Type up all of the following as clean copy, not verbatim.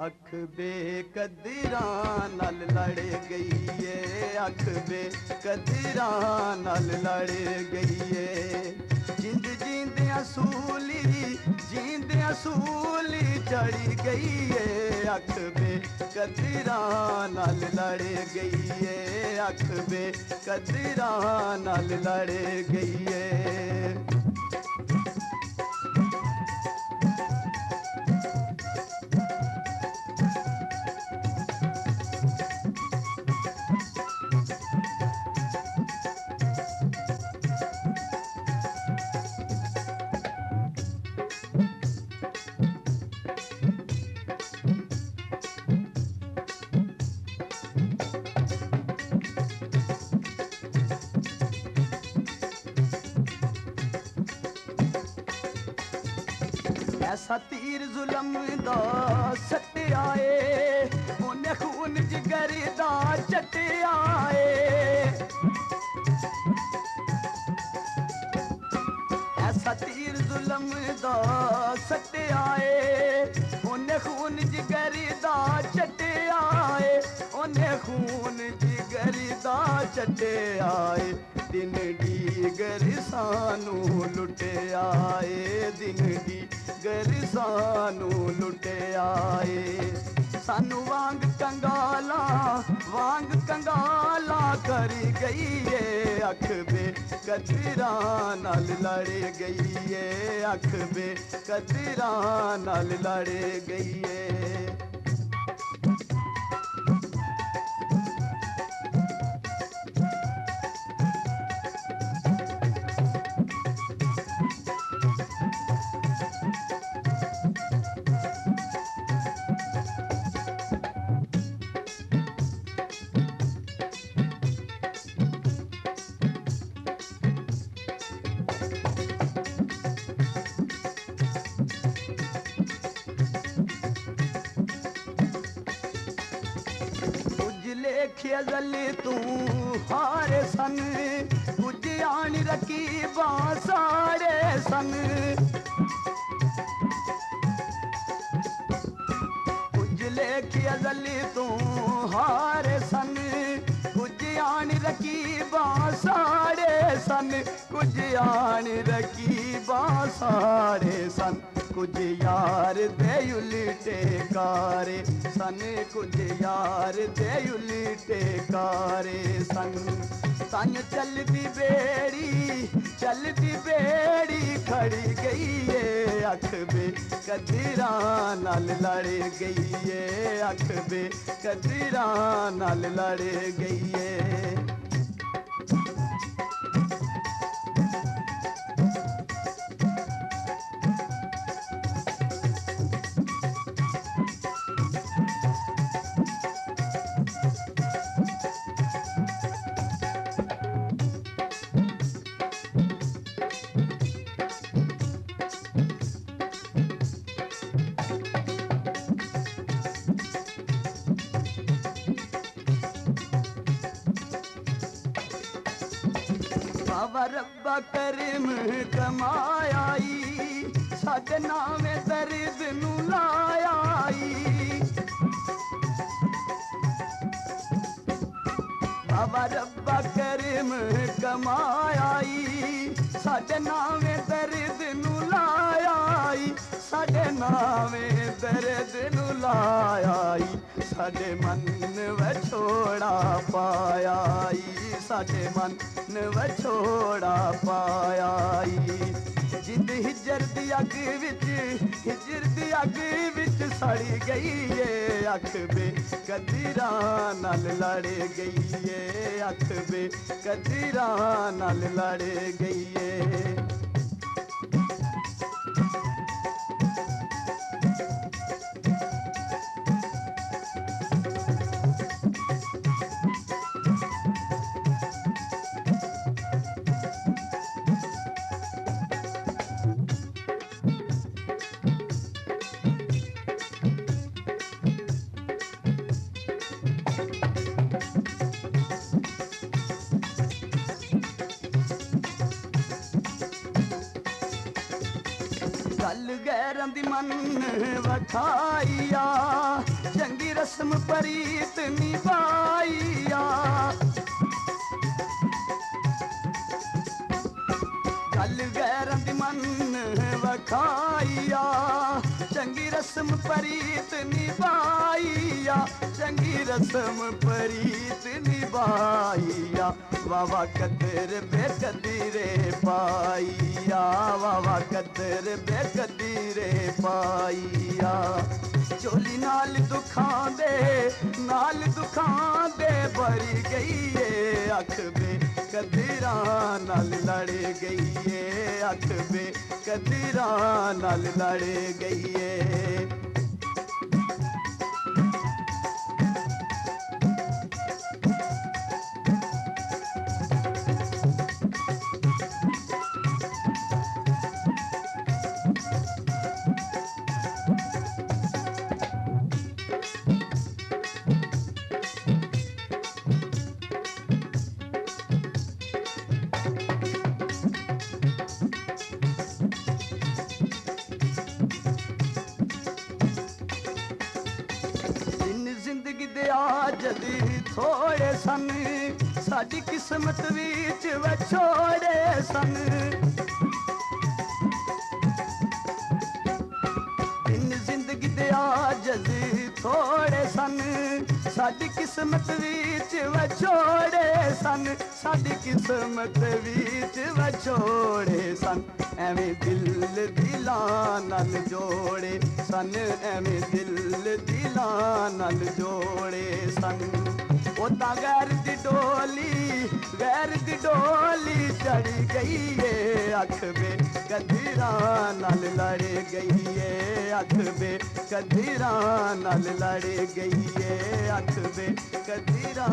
अख बेकदरां नाल लड़ गई है, अख बेकदरां नाल लड़ गई है। जिंद जींदियां सूली, जींदियां सूली चढ़ी गई है, अख बेकदरां नाल लड़ गई है, अख बेकदरां नाल लड़ गई है। ऐसा तीर जुल्म दा सट्टिया ए, उन्हें खून जिगर दा चट्टिया ए। ऐसा तीर जुल्म दा सट्टिया ए, उन्हें खून जिगर दा चट्टिया ए, उन्हें खून जिगर दा चट्टिया ए। दिन डीगर सानू लुटे आए, दिन डीगर सानू लुटे आए। सानू वांग कंगाला करी गई है, अख बेकदरां नाल लड़ गई है, अख बेकदरां नाल लड़ गई है। खजल तू हारे सन, कुछ आन रकीबा सारे सन। कुछ लेखी अजल तू हारे सन, कुछ आन रकीबा सारे सन, कुछ आन रकीबा सारे सन। कुछ यार दे उल्टे कारे सन, कुछ यार दे उल्टे कारे सन। सन चलती बेड़ी खड़ी गई है, अख बेकदरां नाल लड़ गई है, अख बेकदरां नाल लड़ गई है। बाबा रब्बा करम कमायाई, साडे नावे दर्द नू लायाई। बाबा रब्बा करम कमायाई, साडे नावे दर्द नू लायाई, साडे नावे दर्द नू लायाई। साडे मन वछोड़ा पायाई, साडे मन वछोड़ा पायाई। जिंद हिजर दी अग विच, हिजर दी अग विच सड़ी गई है, अख बेकदरां नाल लड़ गई है, अख बेकदरां नाल लड़ गई है। दी मन वखाइया चंगी रस्म परीत निभाइया गल गैर दी मन वखाइया चंगी रस्म परीत निभाइया चंगी रस्म परीत निभाइया वावा कदर बेकदीरे पाइया वावा कदर बेकदीरे पाइया चोली नाल दुखां दे भरी गई है अख बे कदीरा नाल लड़ गई है अख बे कदीरा नाल लड़ गई है जदी थोड़े सन साडी किस्मत विच विछोड़े सन दिन जिंदगी दे जदी थोड़े सन साडी किस्मत विच विछोड़े सन साडी किस्मत विच विछोड़े सन एवें दिल दिलां नाल जोड़े सन एवें दिल दिलां नाल जोड़े सन ओदा गैर दी डोली चढ़ी गई है अख बे कदीरा नाल लड़ गई है अख बे कदीरा नाल लड़ गई है अख बे कदीरा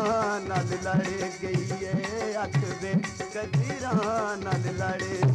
नाल लड़ गई है अख बे कदीरा नाल लड़